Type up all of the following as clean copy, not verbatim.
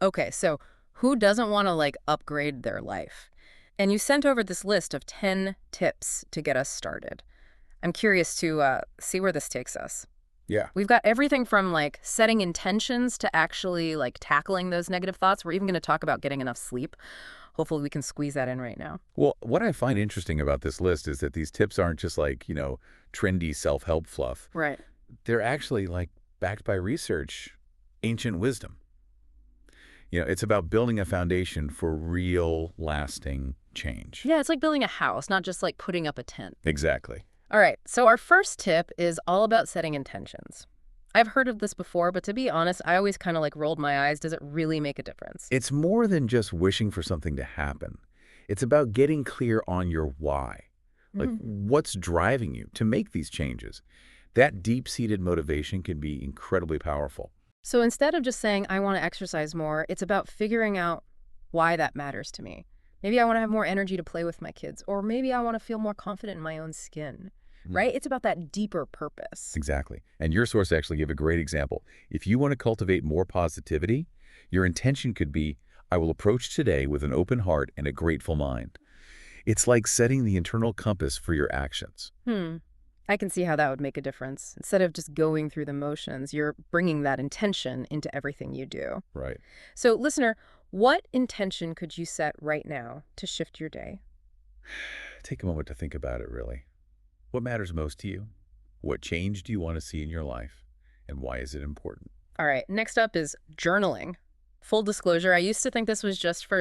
Okay, so who doesn't want to upgrade their life? And you sent over this list of 10 tips to get us started. I'm curious to see where this takes us. Yeah. We've got everything from setting intentions to actually tackling those negative thoughts. We're even going to talk about getting enough sleep. Hopefully we can squeeze that in right now. Well, what I find interesting about this list is that these tips aren't just trendy self-help fluff. Right. They're actually backed by research, ancient wisdom. It's about building a foundation for real, lasting change. Yeah, it's like building a house, not just putting up a tent. Exactly. All right, so our first tip is all about setting intentions. I've heard of this before, but to be honest, I always kind of rolled my eyes. Does it really make a difference? It's more than just wishing for something to happen. It's about getting clear on your why. What's driving you to make these changes? That deep-seated motivation can be incredibly powerful. So instead of just saying, I want to exercise more, it's about figuring out why that matters to me. Maybe I want to have more energy to play with my kids, or maybe I want to feel more confident in my own skin, right? It's about that deeper purpose. Exactly. And your source actually gave a great example. If you want to cultivate more positivity, your intention could be, I will approach today with an open heart and a grateful mind. It's like setting the internal compass for your actions. I can see how that would make a difference. Instead of just going through the motions, you're bringing that intention into everything you do. Right. So, listener, what intention could you set right now to shift your day? Take a moment to think about it, really. What matters most to you? What change do you want to see in your life? And why is it important? All right, next up is journaling. Full disclosure, I used to think this was just for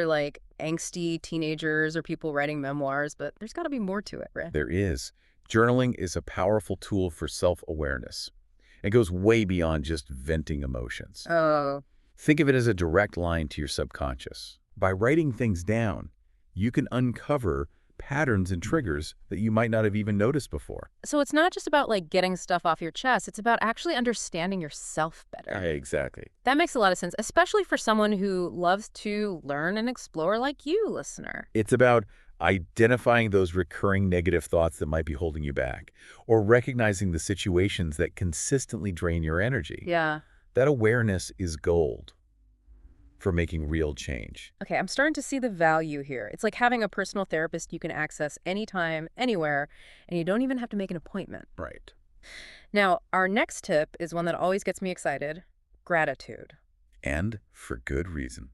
angsty teenagers or people writing memoirs, but there's got to be more to it, right? There is. Journaling is a powerful tool for self-awareness. It goes way beyond just venting emotions. Oh, Think of it as a direct line to your subconscious. By writing things down, you can uncover patterns and triggers that you might not have even noticed before. so it's not just about getting stuff off your chest. It's about actually understanding yourself better. Exactly. That makes a lot of sense, especially for someone who loves to learn and explore like you, listener. It's about identifying those recurring negative thoughts that might be holding you back, or recognizing the situations that consistently drain your energy. Yeah. That awareness is gold for making real change. Okay, I'm starting to see the value here. It's like having a personal therapist you can access anytime, anywhere, and you don't even have to make an appointment. Right. Now, our next tip is one that always gets me excited: gratitude. And for good reason.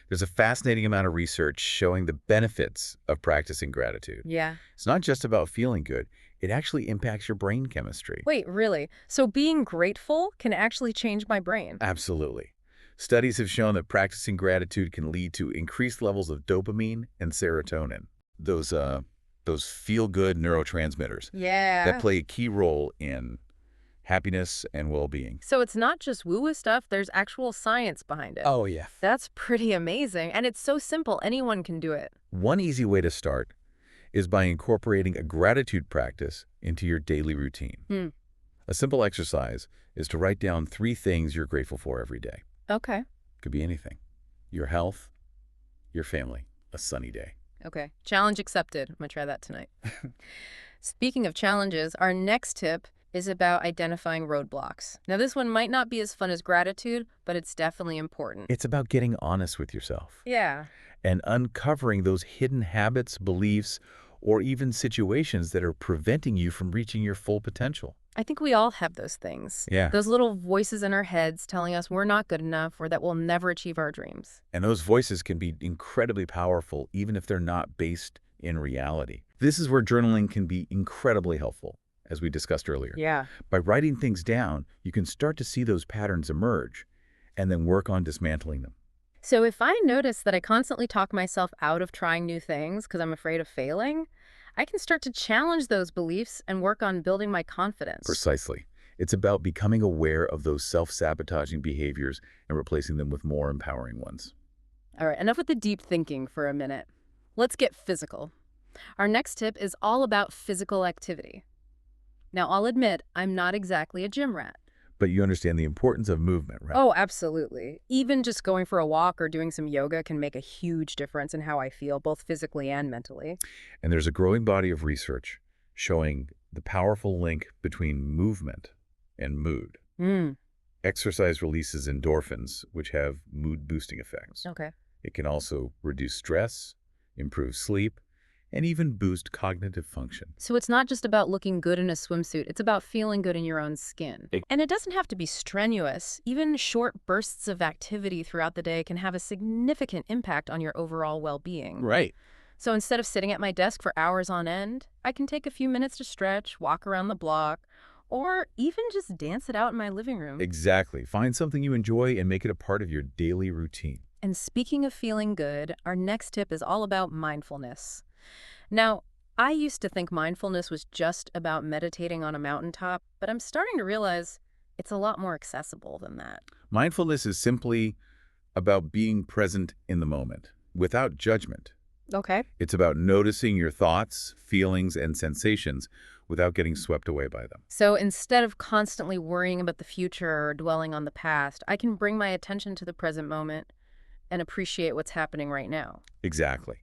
There's a fascinating amount of research showing the benefits of practicing gratitude. Yeah. It's not just about feeling good. It actually impacts your brain chemistry. Wait, really? So being grateful can actually change my brain? Absolutely. Studies have shown that practicing gratitude can lead to increased levels of dopamine and serotonin, those feel-good neurotransmitters that Yeah. play a key role in happiness and well-being. So it's not just woo-woo stuff, there's actual science behind it. Oh, yeah. That's pretty amazing, and it's so simple. Anyone can do it. One easy way to start is by incorporating a gratitude practice into your daily routine. A simple exercise is to write down 3 things you're grateful for every day. Okay. Could be anything. Your health, your family, a sunny day. Okay. Challenge accepted. I'm going to try that tonight. Speaking of challenges, our next tip is about identifying roadblocks. Now, this one might not be as fun as gratitude, but it's definitely important. It's about getting honest with yourself Yeah. and uncovering those hidden habits, beliefs, or even situations that are preventing you from reaching your full potential. I think we all have those things. Yeah. Those little voices in our heads telling us we're not good enough or that we'll never achieve our dreams. And those voices can be incredibly powerful, even if they're not based in reality. This is where journaling can be incredibly helpful, as we discussed earlier. Yeah. By writing things down, you can start to see those patterns emerge and then work on dismantling them. So if I notice that I constantly talk myself out of trying new things because I'm afraid of failing, I can start to challenge those beliefs and work on building my confidence. Precisely. It's about becoming aware of those self-sabotaging behaviors and replacing them with more empowering ones. All right, enough with the deep thinking for a minute. Let's get physical. Our next tip is all about physical activity. Now, I'll admit, I'm not exactly a gym rat. But you understand the importance of movement, right? Oh, absolutely. Even just going for a walk or doing some yoga can make a huge difference in how I feel, both physically and mentally. And there's a growing body of research showing the powerful link between movement and mood. Exercise releases endorphins, which have mood-boosting effects. Okay. It can also reduce stress, improve sleep, and even boost cognitive function. So it's not just about looking good in a swimsuit, it's about feeling good in your own skin. Ex- And it doesn't have to be strenuous. Even short bursts of activity throughout the day can have a significant impact on your overall well-being. Right. So instead of sitting at my desk for hours on end, I can take a few minutes to stretch, walk around the block, or even just dance it out in my living room. Exactly. Find something you enjoy and make it a part of your daily routine. And speaking of feeling good, our next tip is all about mindfulness. Now, I used to think mindfulness was just about meditating on a mountaintop, but I'm starting to realize it's a lot more accessible than that. Mindfulness is simply about being present in the moment, without judgment. Okay. It's about noticing your thoughts, feelings, and sensations without getting swept away by them. So instead of constantly worrying about the future or dwelling on the past, I can bring my attention to the present moment and appreciate what's happening right now. Exactly.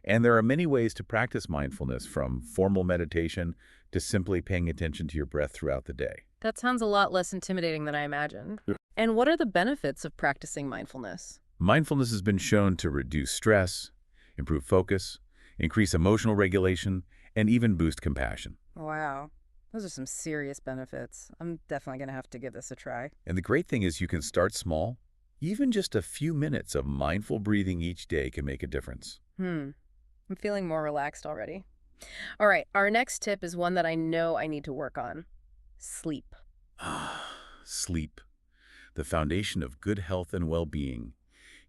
And there are many ways to practice mindfulness, from formal meditation to simply paying attention to your breath throughout the day. That sounds a lot less intimidating than I imagined. Yeah. And what are the benefits of practicing mindfulness? Mindfulness has been shown to reduce stress, improve focus, increase emotional regulation, and even boost compassion. Wow. Those are some serious benefits. I'm definitely going to have to give this a try. And the great thing is you can start small. Even just a few minutes of mindful breathing each day can make a difference. I'm feeling more relaxed already. All right, our next tip is one that I know I need to work on. Sleep. Sleep, the foundation of good health and well-being.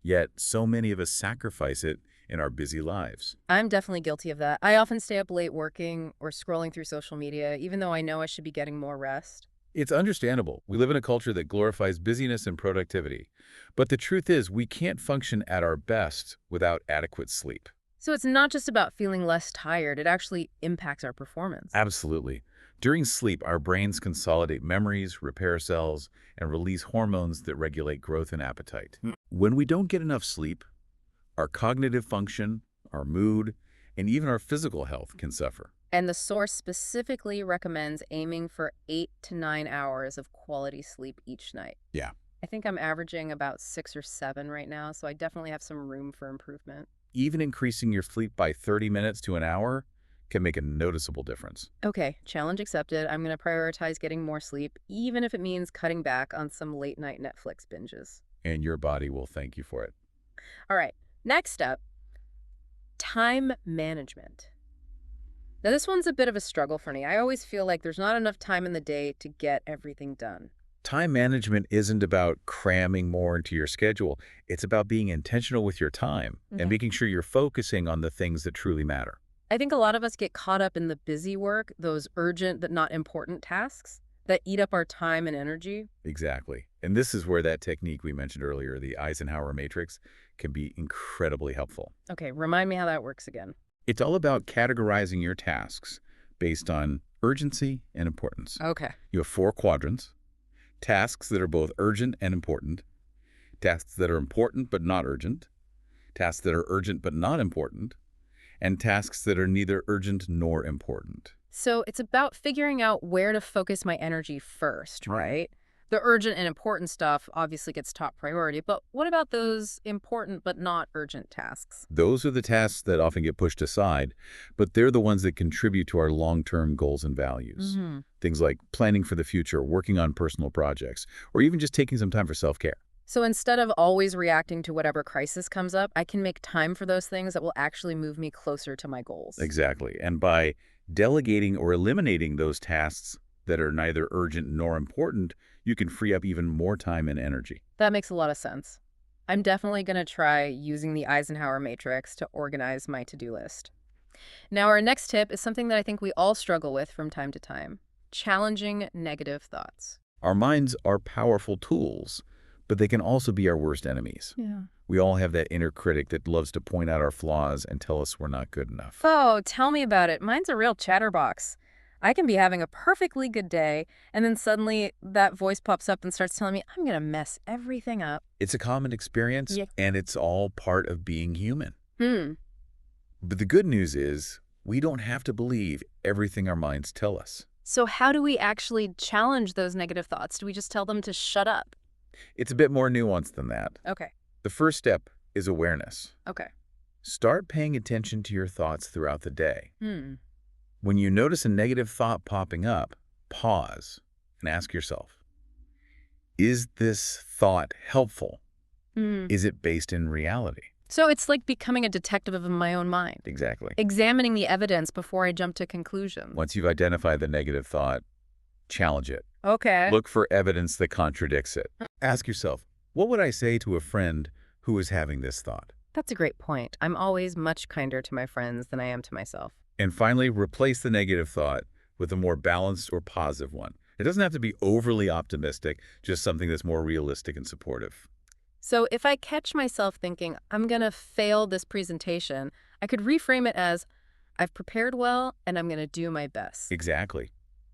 Yet, so many of us sacrifice it in our busy lives. I'm definitely guilty of that. I often stay up late working or scrolling through social media, even though I know I should be getting more rest. It's understandable. We live in a culture that glorifies busyness and productivity. But the truth is, we can't function at our best without adequate sleep. So it's not just about feeling less tired, it actually impacts our performance. Absolutely. During sleep, our brains consolidate memories, repair cells, and release hormones that regulate growth and appetite. When we don't get enough sleep, our cognitive function, our mood, and even our physical health can suffer. And the source specifically recommends aiming for 8 to 9 hours of quality sleep each night. Yeah. I think I'm averaging about 6 or 7 right now, so I definitely have some room for improvement. Even increasing your sleep by 30 minutes to an hour can make a noticeable difference. Okay, challenge accepted. I'm going to prioritize getting more sleep, even if it means cutting back on some late night Netflix binges. And your body will thank you for it. All right, next up, time management. Now, this one's a bit of a struggle for me. I always feel like there's not enough time in the day to get everything done. Time management isn't about cramming more into your schedule. It's about being intentional with your time and Okay. making sure you're focusing on the things that truly matter. I think a lot of us get caught up in the busy work, those urgent but not important tasks that eat up our time and energy. Exactly. And this is where that technique we mentioned earlier, the Eisenhower matrix, can be incredibly helpful. Okay, remind me how that works again. It's all about categorizing your tasks based on urgency and importance. Okay. You have 4 quadrants: tasks that are both urgent and important, tasks that are important but not urgent, tasks that are urgent but not important, and tasks that are neither urgent nor important. So it's about figuring out where to focus my energy first, Right. right? The urgent and important stuff obviously gets top priority, but what about those important but not urgent tasks? Those are the tasks that often get pushed aside, but they're the ones that contribute to our long-term goals and values. Things like planning for the future, working on personal projects, or even just taking some time for self-care. So instead of always reacting to whatever crisis comes up, I can make time for those things that will actually move me closer to my goals. Exactly. And by delegating or eliminating those tasks that are neither urgent nor important, you can free up even more time and energy. That makes a lot of sense. I'm definitely going to try using the Eisenhower matrix to organize my to-do list. Now, our next tip is something that I think we all struggle with from time to time: challenging negative thoughts. Our minds are powerful tools, but they can also be our worst enemies. Yeah. We all have that inner critic that loves to point out our flaws and tell us we're not good enough. Oh, tell me about it. Mine's a real chatterbox. I can be having a perfectly good day, and then suddenly that voice pops up and starts telling me I'm going to mess everything up. It's a common experience, Yeah. and it's all part of being human. Hmm. But the good news is, we don't have to believe everything our minds tell us. So how do we actually challenge those negative thoughts? Do we just tell them to shut up? It's a bit more nuanced than that. Okay. The first step is awareness. Okay. Start paying attention to your thoughts throughout the day. Hmm. When you notice a negative thought popping up, pause and ask yourself, is this thought helpful? Hmm. Is it based in reality? So it's like becoming a detective of my own mind, Exactly. examining the evidence before I jump to conclusions. Once you've identified the negative thought, challenge it. Okay. Look for evidence that contradicts it. Ask yourself, what would I say to a friend who is having this thought? That's a great point. I'm always much kinder to my friends than I am to myself. And finally, replace the negative thought with a more balanced or positive one. It doesn't have to be overly optimistic, just something that's more realistic and supportive. So if I catch myself thinking, I'm going to fail this presentation, I could reframe it as, I've prepared well and I'm going to do my best. Exactly.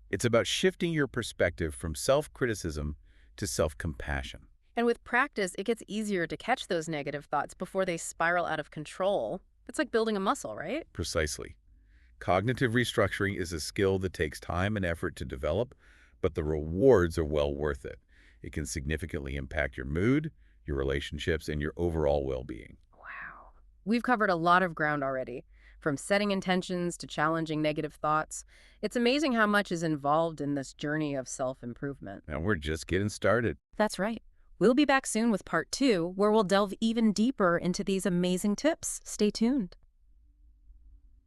It's about shifting your perspective from self-criticism to self-compassion. And with practice, it gets easier to catch those negative thoughts before they spiral out of control. It's like building a muscle, right? Precisely. Cognitive restructuring is a skill that takes time and effort to develop, but the rewards are well worth it. It can significantly impact your mood, your relationships, and your overall well-being. Wow. We've covered a lot of ground already, from setting intentions to challenging negative thoughts. It's amazing how much is involved in this journey of self-improvement. And we're just getting started. That's right. We'll be back soon with part 2, where we'll delve even deeper into these amazing tips. Stay tuned.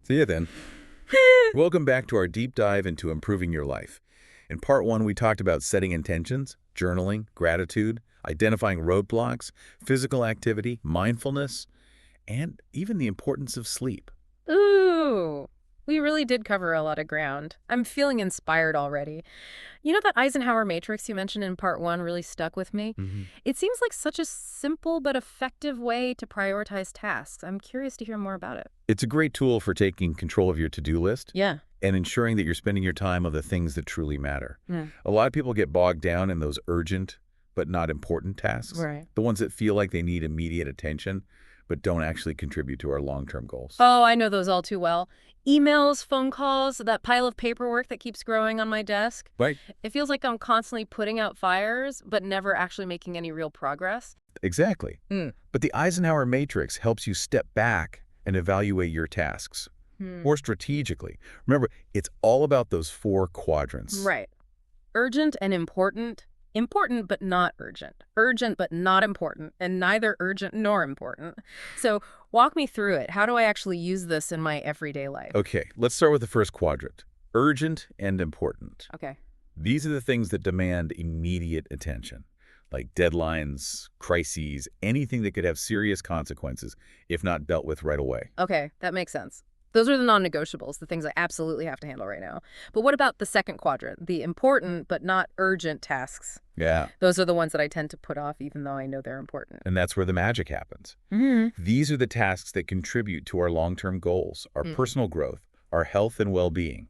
See you then. Welcome back to our deep dive into improving your life. In part 1, we talked about setting intentions, journaling, gratitude, identifying roadblocks, physical activity, mindfulness, and even the importance of sleep. Ooh, we really did cover a lot of ground. I'm feeling inspired already. You know that Eisenhower matrix you mentioned in part 1 really stuck with me? It seems like such a simple but effective way to prioritize tasks. I'm curious to hear more about it. It's a great tool for taking control of your to-do list Yeah. and ensuring that you're spending your time on the things that truly matter. Yeah. A lot of people get bogged down in those urgent but not important tasks, Right. the ones that feel like they need immediate attention but don't actually contribute to our long-term goals. Oh, I know those all too well. Emails, phone calls, that pile of paperwork that keeps growing on my desk. Right? It feels like I'm constantly putting out fires, but never actually making any real progress. Exactly. But the Eisenhower matrix helps you step back and evaluate your tasks more strategically. Remember, it's all about those 4 quadrants. Right. Urgent and important. Important but not urgent. Urgent but not important. And neither urgent nor important. So walk me through it. How do I actually use this in my everyday life? Okay, let's start with the first quadrant, urgent and important. Okay. These are the things that demand immediate attention, like deadlines, crises, anything that could have serious consequences if not dealt with right away. Okay, that makes sense. Those are the non-negotiables, the things I absolutely have to handle right now. But what about the second quadrant, the important but not urgent tasks? Yeah, Those are the ones that I tend to put off even though I know they're important. and that's where the magic happens. These are the tasks that contribute to our long-term goals, our personal growth, our health and well-being.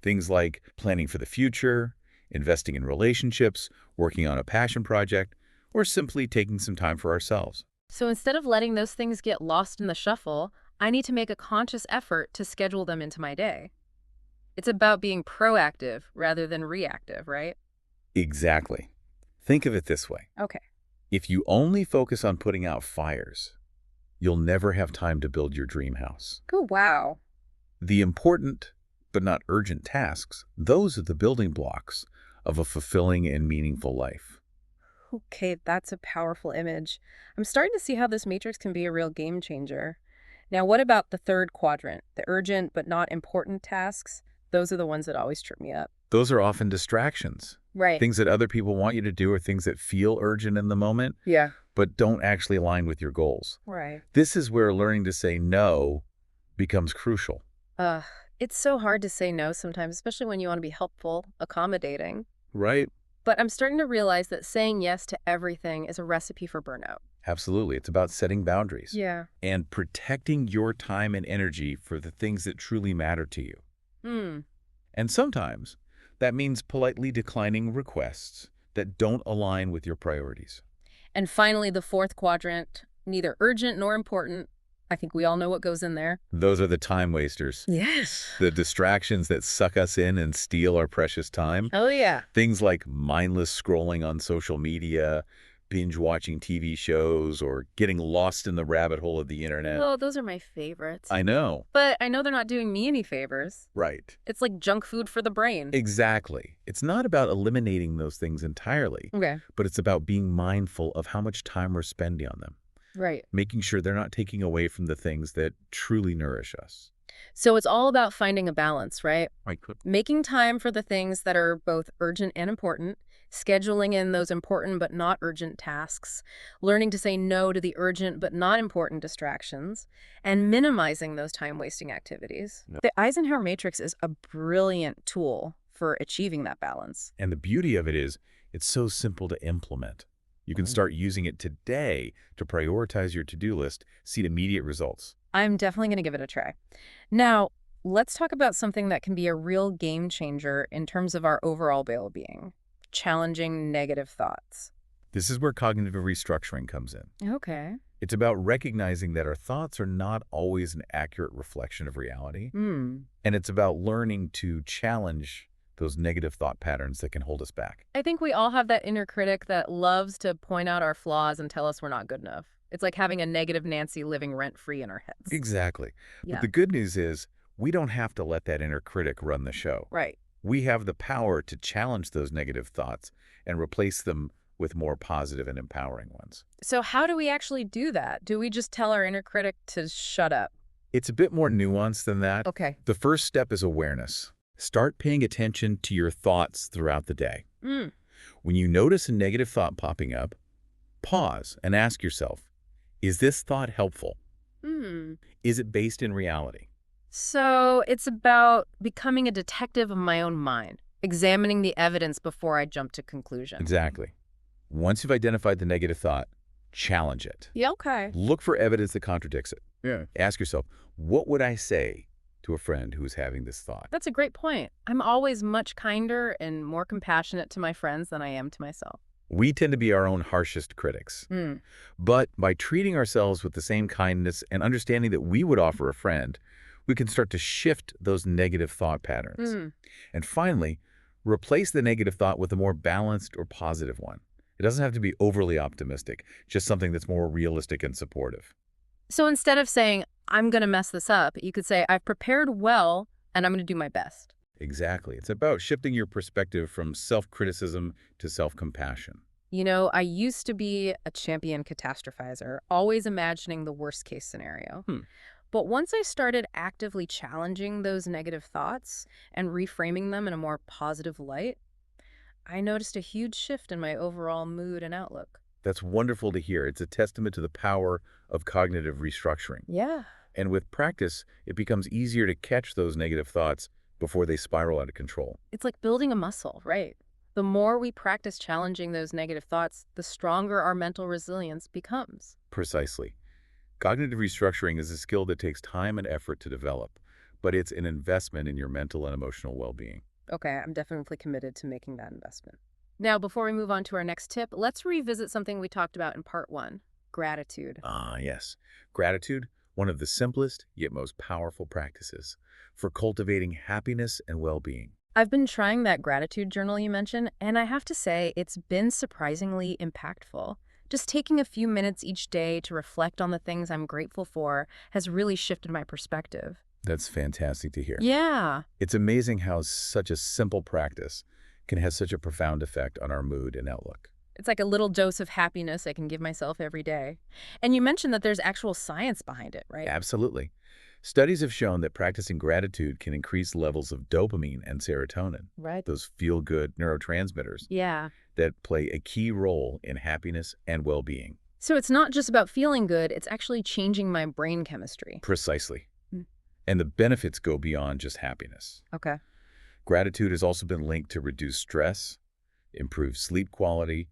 Things like planning for the future, investing in relationships, working on a passion project, or simply taking some time for ourselves. So instead of letting those things get lost in the shuffle, I need to make a conscious effort to schedule them into my day. It's about being proactive rather than reactive, right? Exactly. Think of it this way. Okay. If you only focus on putting out fires, you'll never have time to build your dream house. Oh, wow. The important but not urgent tasks, those are the building blocks of a fulfilling and meaningful life. Okay, that's a powerful image. I'm starting to see how this matrix can be a real game changer. Now, what about the third quadrant, the urgent but not important tasks? Those are the ones that always trip me up. Those are often distractions. Right. Things that other people want you to do or things that feel urgent in the moment, Yeah. but don't actually align with your goals. Right. This is where learning to say no becomes crucial. It's so hard to say no sometimes, especially when you want to be helpful, accommodating. Right? But I'm starting to realize that saying yes to everything is a recipe for burnout. Absolutely. It's about setting boundaries Yeah. and protecting your time and energy for the things that truly matter to you. And sometimes that means politely declining requests that don't align with your priorities. And finally, the fourth quadrant, neither urgent nor important, I think we all know what goes in there. Those are the time wasters. Yes. The distractions that suck us in and steal our precious time. Oh, yeah. Things like mindless scrolling on social media, binge watching TV shows, or getting lost in the rabbit hole of the internet. Oh, those are my favorites. I know. But I know they're not doing me any favors. Right. It's like junk food for the brain. Exactly. It's not about eliminating those things entirely, Okay. but it's about being mindful of how much time we're spending on them, Right. making sure they're not taking away from the things that truly nourish us. So it's all about finding a balance, right? Right. Making time for the things that are both urgent and important, scheduling in those important but not urgent tasks, learning to say no to the urgent but not important distractions, and minimizing those time-wasting activities. Yep. The Eisenhower Matrix is a brilliant tool for achieving that balance. And the beauty of it is it's so simple to implement. You can start using it today to prioritize your to-do list, see immediate results. I'm definitely going to give it a try. Now, let's talk about something that can be a real game changer in terms of our overall well-being: challenging negative thoughts. This is where cognitive restructuring comes in. Okay. It's about recognizing that our thoughts are not always an accurate reflection of reality, Hmm. and it's about learning to challenge those negative thought patterns that can hold us back. I think we all have that inner critic that loves to point out our flaws and tell us we're not good enough. It's like having a negative Nancy living rent-free in our heads. Exactly. But Yeah. the good news is we don't have to let that inner critic run the show. Right. We have the power to challenge those negative thoughts and replace them with more positive and empowering ones. So how do we actually do that? Do we just tell our inner critic to shut up? It's a bit more nuanced than that. Okay. The first step is awareness. Start paying attention to your thoughts throughout the day. Mm. When you notice a negative thought popping up, pause and ask yourself, is this thought helpful? Hmm. Is it based in reality? So it's about becoming a detective of my own mind, examining the evidence before I jump to conclusion. Exactly. Once you've identified the negative thought, challenge it. Yeah, okay. Look for evidence that contradicts it. Yeah. Ask yourself, what would I say to a friend who is having this thought? That's a great point. I'm always much kinder and more compassionate to my friends than I am to myself. We tend to be our own harshest critics. Hmm. But by treating ourselves with the same kindness and understanding that we would offer a friend, we can start to shift those negative thought patterns. Hmm. And finally, replace the negative thought with a more balanced or positive one. It doesn't have to be overly optimistic, just something that's more realistic and supportive. So instead of saying, I'm going to mess this up, you could say, I've prepared well and I'm going to do my best. Exactly. It's about shifting your perspective from self-criticism to self-compassion. You know, I used to be a champion catastrophizer, always imagining the worst case scenario. But once I started actively challenging those negative thoughts and reframing them in a more positive light, I noticed a huge shift in my overall mood and outlook. That's wonderful to hear. It's a testament to the power of cognitive restructuring. Yeah. And with practice, it becomes easier to catch those negative thoughts before they spiral out of control. It's like building a muscle, right? The more we practice challenging those negative thoughts, the stronger our mental resilience becomes. Precisely. Cognitive restructuring is a skill that takes time and effort to develop, but it's an investment in your mental and emotional well-being. Okay, I'm definitely committed to making that investment. Now, before we move on to our next tip, let's revisit something we talked about in part 1, gratitude. Ah, yes. Gratitude, one of the simplest yet most powerful practices for cultivating happiness and well-being. I've been trying that gratitude journal you mentioned, and I have to say it's been surprisingly impactful. Just taking a few minutes each day to reflect on the things I'm grateful for has really shifted my perspective. That's fantastic to hear. Yeah. It's amazing how such a simple practice can have such a profound effect on our mood and outlook. It's like a little dose of happiness I can give myself every day. And you mentioned that there's actual science behind it, right? Absolutely. Studies have shown that practicing gratitude can increase levels of dopamine and serotonin, Right. those feel-good neurotransmitters Yeah. that play a key role in happiness and well-being. So it's not just about feeling good, it's actually changing my brain chemistry. Precisely. Mm. And the benefits go beyond just happiness. Okay. Gratitude has also been linked to reduced stress, improved sleep quality,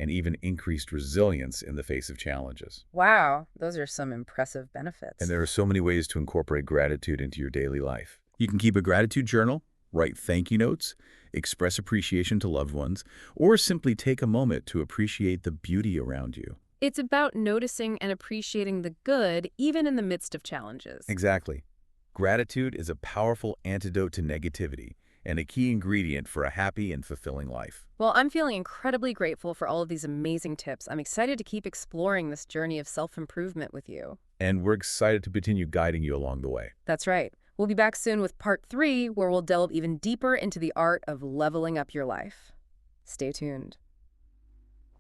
and even increased resilience in the face of challenges. Wow, those are some impressive benefits. And there are so many ways to incorporate gratitude into your daily life. You can keep a gratitude journal, write thank you notes, express appreciation to loved ones, or simply take a moment to appreciate the beauty around you. It's about noticing and appreciating the good, even in the midst of challenges. Exactly. Gratitude is a powerful antidote to negativity and a key ingredient for a happy and fulfilling life. Well, I'm feeling incredibly grateful for all of these amazing tips. I'm excited to keep exploring this journey of self-improvement with you. And we're excited to continue guiding you along the way. That's right. We'll be back soon with part 3, where we'll delve even deeper into the art of leveling up your life. Stay tuned.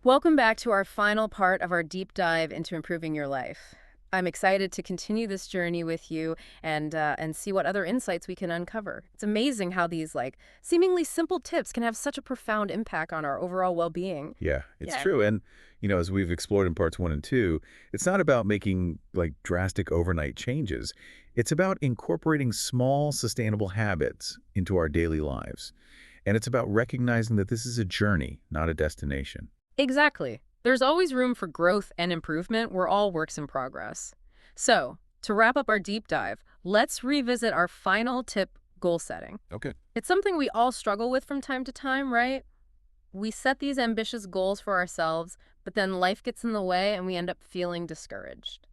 Welcome back to our final part of our deep dive into improving your life. I'm excited to continue this journey with you and see what other insights we can uncover. It's amazing how these seemingly simple tips can have such a profound impact on our overall well-being. Yeah, it's Yeah. true. And, as we've explored in parts 1 and 2, it's not about making drastic overnight changes. It's about incorporating small, sustainable habits into our daily lives. And it's about recognizing that this is a journey, not a destination. Exactly. There's always room for growth and improvement. We're all works in progress. So, to wrap up our deep dive, let's revisit our final tip, goal setting. Okay. It's something we all struggle with from time to time, right? We set these ambitious goals for ourselves, but then life gets in the way and we end up feeling discouraged.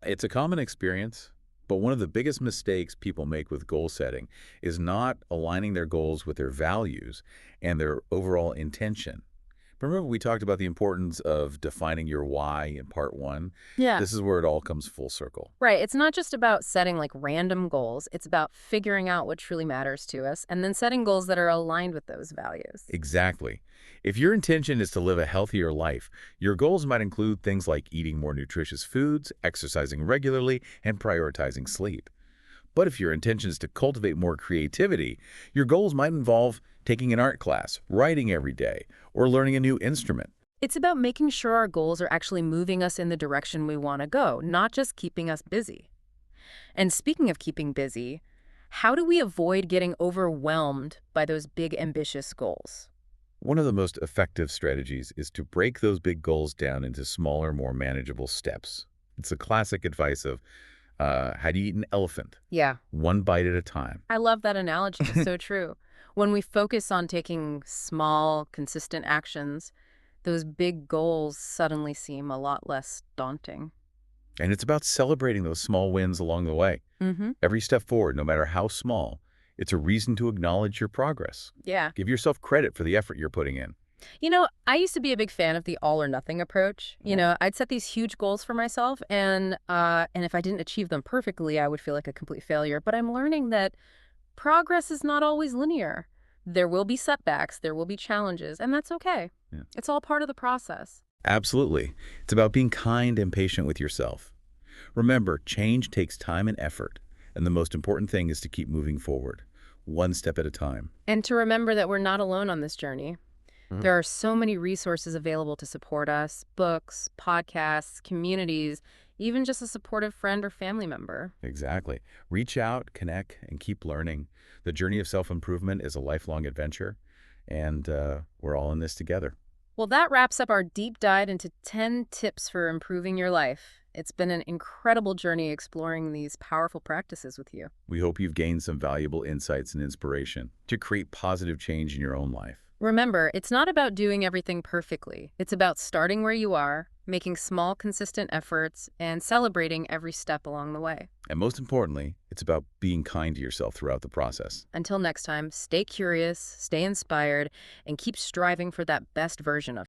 It's a common experience, but one of the biggest mistakes people make with goal setting is not aligning their goals with their values and their overall intention. Remember we talked about the importance of defining your why in part 1? Yeah. This is where it all comes full circle. Right. It's not just about setting random goals. It's about figuring out what truly matters to us and then setting goals that are aligned with those values. Exactly. If your intention is to live a healthier life, your goals might include things like eating more nutritious foods, exercising regularly, and prioritizing sleep. But if your intention is to cultivate more creativity, your goals might involve taking an art class, writing every day, or learning a new instrument. It's about making sure our goals are actually moving us in the direction we want to go, not just keeping us busy. And speaking of keeping busy, how do we avoid getting overwhelmed by those big, ambitious goals? One of the most effective strategies is to break those big goals down into smaller, more manageable steps. It's the classic advice of, how do you eat an elephant? Yeah, One bite at a time. I love that analogy. It's so true. When we focus on taking small, consistent actions, those big goals suddenly seem a lot less daunting. And it's about celebrating those small wins along the way. Mm-hmm. Every step forward, no matter how small, it's a reason to acknowledge your progress. Yeah. Give yourself credit for the effort you're putting in. I used to be a big fan of the all or nothing approach. I'd set these huge goals for myself, and if I didn't achieve them perfectly, I would feel like a complete failure. But I'm learning that progress is not always linear. There will be setbacks, there will be challenges, and that's okay. Yeah. It's all part of the process. Absolutely. It's about being kind and patient with yourself. Remember, change takes time and effort, and the most important thing is to keep moving forward, one step at a time. And to remember that we're not alone on this journey. Mhm. There are so many resources available to support us: books, podcasts, communities, even just a supportive friend or family member. Exactly. Reach out, connect, and keep learning. The journey of self-improvement is a lifelong adventure, and we're all in this together. Well, that wraps up our deep dive into 10 tips for improving your life. It's been an incredible journey exploring these powerful practices with you. We hope you've gained some valuable insights and inspiration to create positive change in your own life. Remember, it's not about doing everything perfectly. It's about starting where you are, making small, consistent efforts, and celebrating every step along the way. And most importantly, it's about being kind to yourself throughout the process. Until next time, stay curious, stay inspired, and keep striving for that best version of